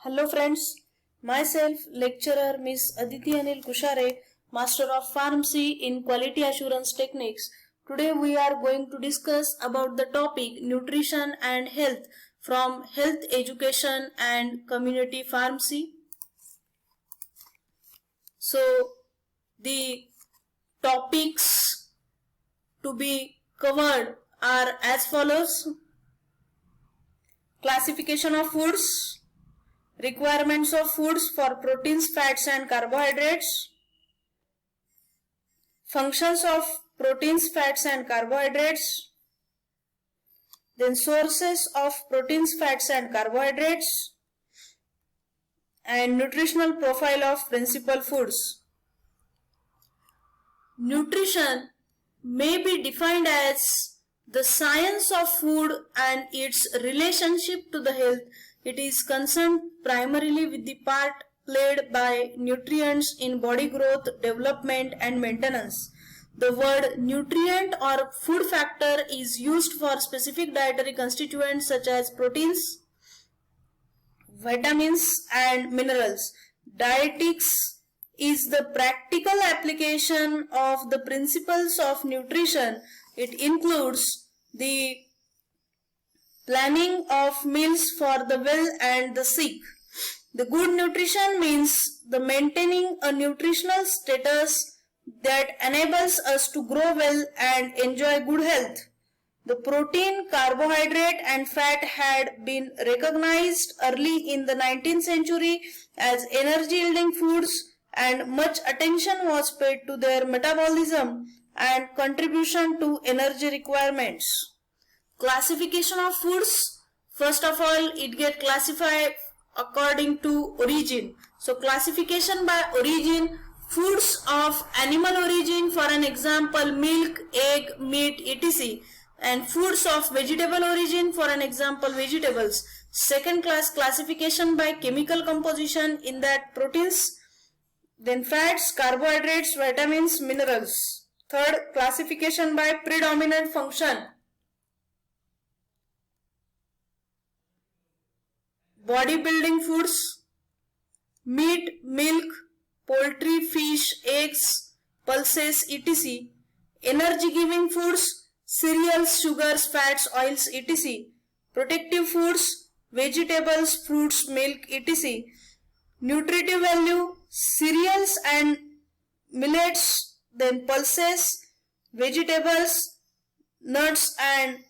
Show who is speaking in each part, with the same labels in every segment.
Speaker 1: Hello friends, myself lecturer Miss Aditi Anil Kushare, Master of Pharmacy in Quality Assurance Techniques. Today we are going to discuss about the topic nutrition and health from health education and community pharmacy. So the topics to be covered are as follows: classification of foods, requirements of foods for proteins, fats and carbohydrates, functions of proteins, fats and carbohydrates, then sources of proteins, fats and carbohydrates, and nutritional profile of principal foods. Nutrition may be defined as the science of food and its relationship to the health. It is concerned primarily with the part played by nutrients in body growth, development and maintenance. The word nutrient or food factor is used for specific dietary constituents such as proteins, vitamins and minerals. Dietetics is the practical application of the principles of nutrition. It includes the planning of meals for the well and the sick. The good nutrition means the maintaining a nutritional status that enables us to grow well and enjoy good health. The protein, carbohydrate and fat had been recognized early in the 19th century as energy yielding foods, and much attention was paid to their metabolism and contribution to energy requirements. Classification of foods. First of all, it get classified according to origin. So classification by origin: foods of animal origin, for an example milk, egg, meat, etc., and foods of vegetable origin, for an example vegetables. Second class classification by chemical composition, in that proteins, then fats, carbohydrates, vitamins, minerals. Third classification by predominant function: bodybuilding foods, meat, milk, poultry, fish, eggs, pulses, etc. Energy giving foods: cereals, sugars, fats, oils, etc. Protective foods: vegetables, fruits, milk, etc. Nutritive value: cereals and millets, then pulses, vegetables, nuts and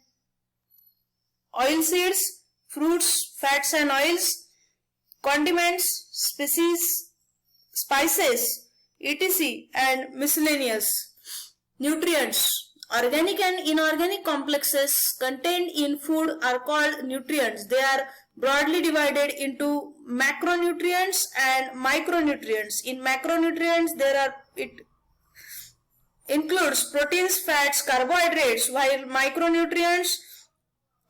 Speaker 1: oil seeds, fruits, fats and oils, condiments, species, spices, etc. and miscellaneous. Nutrients. Organic and inorganic complexes contained in food are called nutrients. They are broadly divided into macronutrients and micronutrients. In macronutrients, it includes proteins, fats, carbohydrates, while micronutrients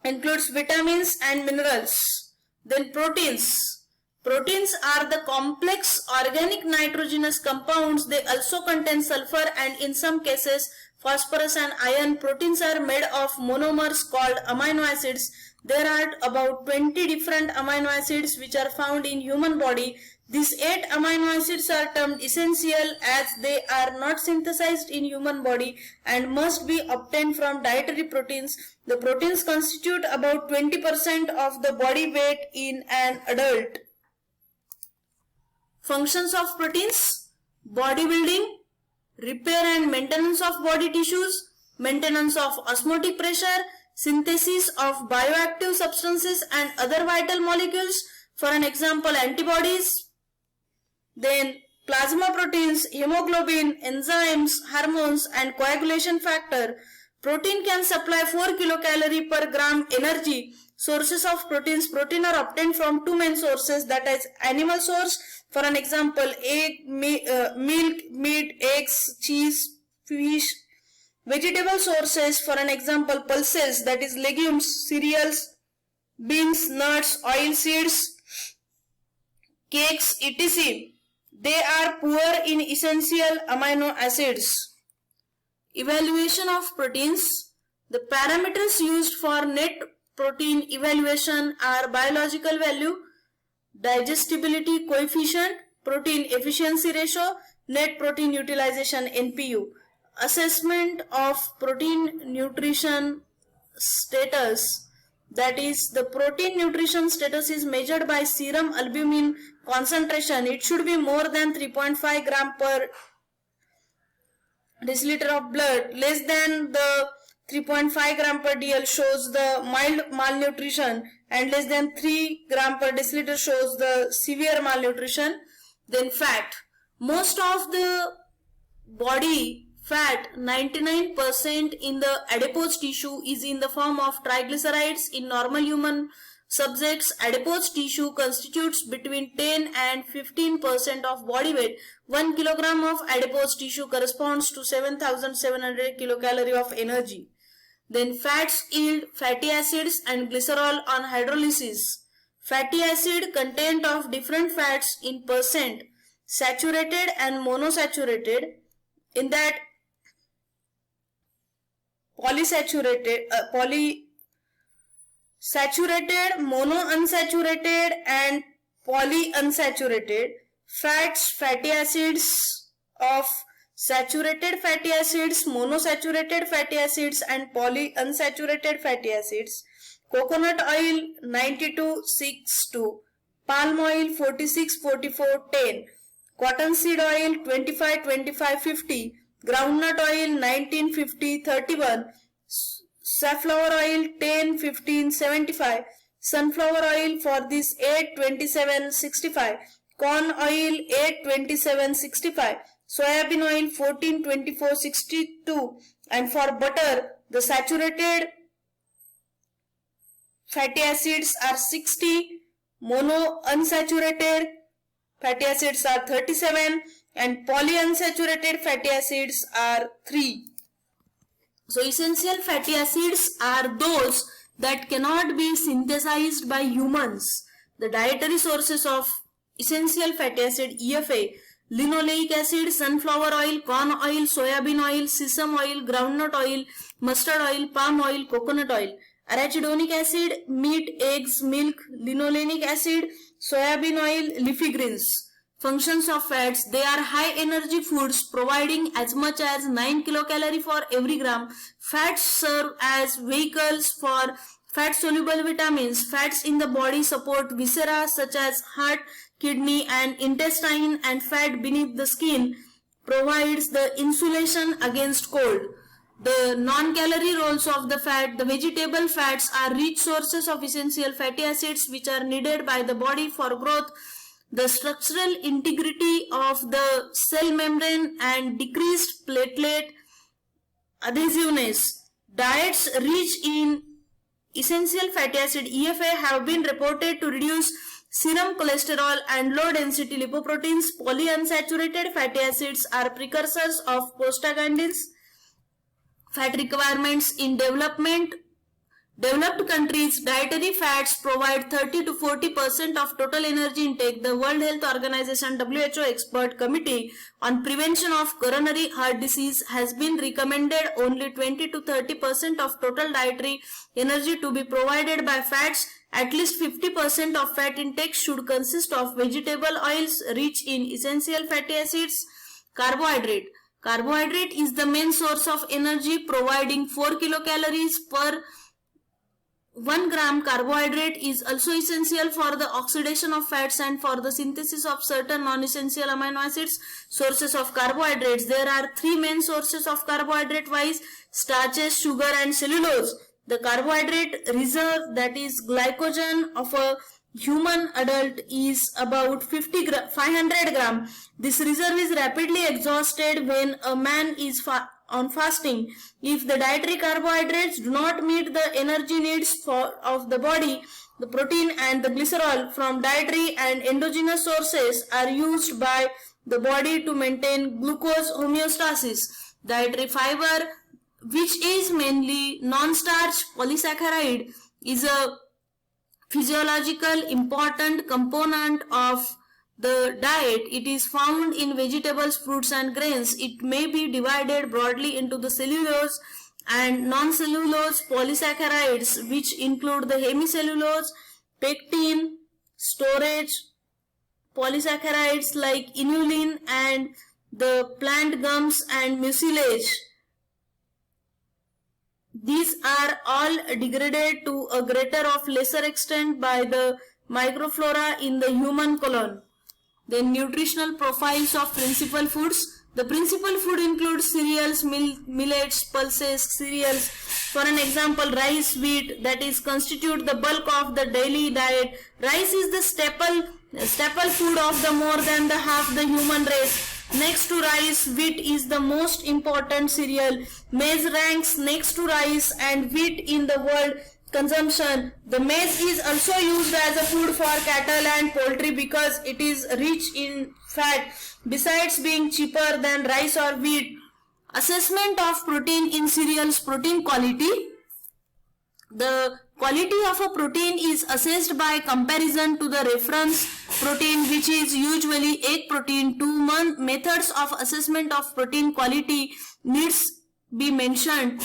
Speaker 1: includes vitamins and minerals. Then proteins. Proteins are the complex organic nitrogenous compounds. They also contain sulfur and in some cases phosphorus and iron. Proteins are made of monomers called amino acids. There are about 20 different amino acids which are found in human body. These 8 amino acids are termed essential as they are not synthesized in human body and must be obtained from dietary proteins. The proteins constitute about 20% of the body weight in an adult. Functions of proteins: bodybuilding, repair and maintenance of body tissues, maintenance of osmotic pressure, synthesis of bioactive substances and other vital molecules, for an example antibodies. Then plasma proteins, hemoglobin, enzymes, hormones and coagulation factor. Protein can supply 4 kilocalorie per gram energy. Sources of proteins. Protein are obtained from two main sources, that is animal source, for an example egg, milk, meat, eggs, cheese, fish. Vegetable sources, for an example pulses, that is legumes, cereals, beans, nuts, oil seeds, cakes, etc. They are poor in essential amino acids. Evaluation of proteins. The parameters used for net protein evaluation are biological value, digestibility coefficient, protein efficiency ratio, net protein utilization NPU. Assessment of protein nutrition status, that is the protein nutrition status is measured by serum albumin concentration. It should be more than 3.5 gram per deciliter of blood. Less than the 3.5 gram per dl shows the mild malnutrition, and less than 3 gram per deciliter shows the severe malnutrition. Then fat. Most of the body fat, 99% in the adipose tissue, is in the form of triglycerides. In normal human subjects, adipose tissue constitutes between 10 and 15% of body weight. 1 kilogram of adipose tissue corresponds to 7,700 kilocalorie of energy. Then fats yield fatty acids and glycerol on hydrolysis. Fatty acid content of different fats in percent, saturated and monosaturated. In that, saturated, monounsaturated and polyunsaturated. Fats, fatty acids of saturated fatty acids, monosaturated fatty acids and polyunsaturated fatty acids. Coconut oil 92:6:2, palm oil 46:44:10, cottonseed oil 25:25:50, groundnut oil 19:50:31, safflower oil 10:15:75, sunflower oil for this 8:27:65, corn oil 8:27:65, soybean oil 14:24:62, and for butter the saturated fatty acids are 60, monounsaturated fatty acids are 37, and polyunsaturated fatty acids are 3. So essential fatty acids are those that cannot be synthesized by humans. The dietary sources of essential fatty acid EFA: linoleic acid, sunflower oil, corn oil, soybean oil, sesame oil, groundnut oil, mustard oil, palm oil, coconut oil. Arachidonic acid: meat, eggs, milk. Linoleic acid: soybean oil, leafy greens. Functions of fats: they are high energy foods providing as much as 9 kilocalorie for every gram. Fats serve as vehicles for fat soluble vitamins. Fats in the body support viscera such as heart, kidney and intestine, and fat beneath the skin provides the insulation against cold. The non-calorie roles of the fat: the vegetable fats are rich sources of essential fatty acids which are needed by the body for growth, the structural integrity of the cell membrane and decreased platelet adhesiveness. Diets rich in essential fatty acid EFA have been reported to reduce serum cholesterol and low density lipoproteins. Polyunsaturated fatty acids are precursors of prostaglandins. Fat requirements in developed countries: dietary fats provide 30 to 40% of total energy intake. The World Health Organization WHO Expert Committee on Prevention of Coronary Heart Disease has been recommended only 20 to 30% of total dietary energy to be provided by fats. At least 50% of fat intake should consist of vegetable oils rich in essential fatty acids. Carbohydrate. Carbohydrate is the main source of energy, providing 4 kilocalories per 1 gram. Carbohydrate is also essential for the oxidation of fats and for the synthesis of certain non-essential amino acids. Sources of carbohydrates: there are 3 main sources of carbohydrate wise: starches, sugar and cellulose. The carbohydrate reserve, that is glycogen, of a human adult is about 500 gram. This reserve is rapidly exhausted when a man is on fasting. If the dietary carbohydrates do not meet the energy needs of the body, the protein and the glycerol from dietary and endogenous sources are used by the body to maintain glucose homeostasis. Dietary fiber, which is mainly non-starch polysaccharide, is a physiological important component of the diet. It is found in vegetables, fruits and grains. It may be divided broadly into the cellulose and non-cellulose polysaccharides, which include the hemicellulose, pectin, storage, polysaccharides like inulin and the plant gums and mucilage. These are all degraded to a greater or lesser extent by the microflora in the human colon. Then nutritional profiles of principal foods. The principal food includes cereals, millets, pulses, cereals. For an example, rice, wheat, that is constitute the bulk of the daily diet. Rice is the staple food of the more than the half the human race. Next to rice, wheat is the most important cereal. Maize ranks next to rice and wheat in the world consumption. The maize is also used as a food for cattle and poultry because it is rich in fat, besides being cheaper than rice or wheat. Assessment of protein in cereals. Protein quality. The quality of a protein is assessed by comparison to the reference protein, which is usually egg protein. Two methods of assessment of protein quality needs be mentioned.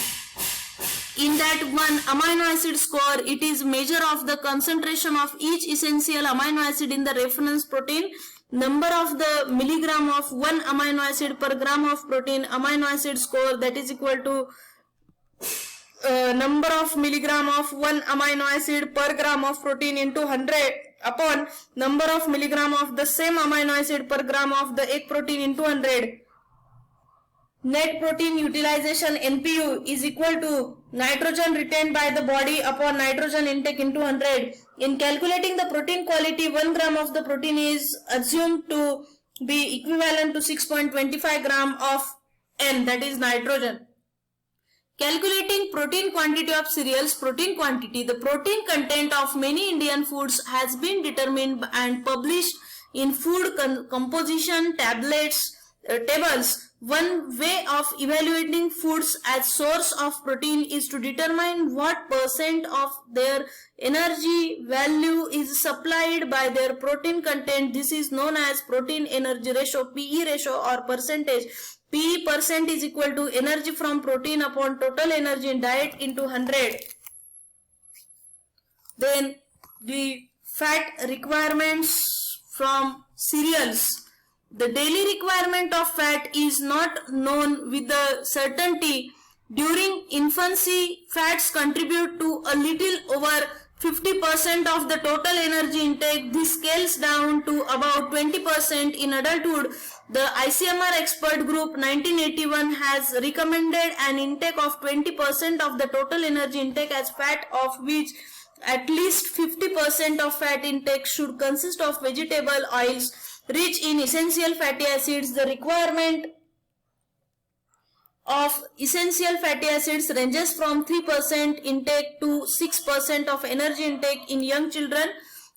Speaker 1: In that one, amino acid score, it is measure of the concentration of each essential amino acid in the reference protein, number of the milligram of one amino acid per gram of protein. Amino acid score, that is equal to number of milligram of one amino acid per gram of protein into 100 upon number of milligram of the same amino acid per gram of the egg protein into 100. Net protein utilization NPU is equal to nitrogen retained by the body upon nitrogen intake into 100. In calculating the protein quality, 1 gram of the protein is assumed to be equivalent to 6.25 gram of N, that is nitrogen. Calculating protein quantity of cereals. Protein quantity. The protein content of many Indian foods has been determined and published in food composition tables. One way of evaluating foods as source of protein is to determine what percent of their energy value is supplied by their protein content. This is known as protein energy ratio, PE ratio or percentage. PE percent is equal to energy from protein upon total energy in diet into 100. Then the fat requirements from cereals. The daily requirement of fat is not known with the certainty. During infancy, fats contribute to a little over 50% of the total energy intake. This scales down to about 20% in adulthood. The ICMR expert group 1981 has recommended an intake of 20% of the total energy intake as fat, of which at least 50% of fat intake should consist of vegetable oils rich in essential fatty acids. The requirement of essential fatty acids ranges from 3% intake to 6% of energy intake in young children.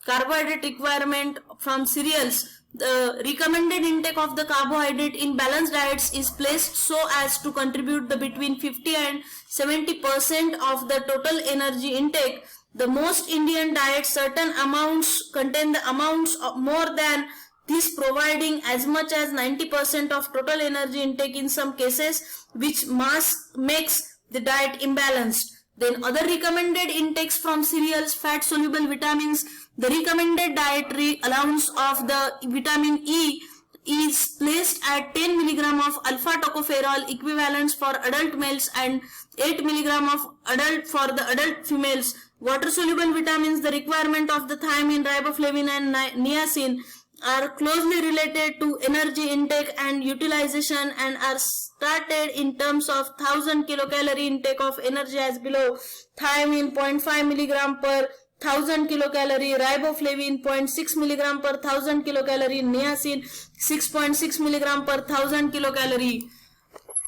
Speaker 1: Carbohydrate requirement from cereals. The recommended intake of the carbohydrate in balanced diets is placed so as to contribute the between 50 and 70% of the total energy intake. The most Indian diets, certain amounts contain the amounts of more than this, providing as much as 90% of total energy intake in some cases, which makes the diet imbalanced. Then other recommended intakes from cereals. Fat soluble vitamins. The recommended dietary allowance of the vitamin E is placed at 10 mg of alpha tocopherol equivalents for adult males and 8 mg of adult for the adult females. Water soluble vitamins. The requirement of the thiamine, riboflavin and niacin are closely related to energy intake and utilization and are started in terms of 1000 kilocalorie intake of energy as below. Thiamine 0.5 mg per 1000 kilocalorie, riboflavin 0.6 mg per 1000 kilocalorie, niacin 6.6 mg per 1000 kilocalorie.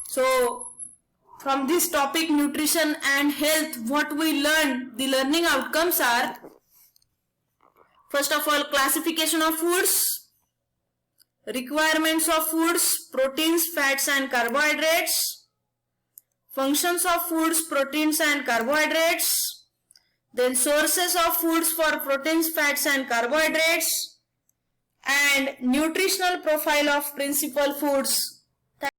Speaker 1: So from this topic, nutrition and health, what we learned, the learning outcomes are: first of all, classification of foods, requirements of foods, proteins, fats and carbohydrates, functions of foods, proteins and carbohydrates, then sources of foods for proteins, fats and carbohydrates, and nutritional profile of principal foods.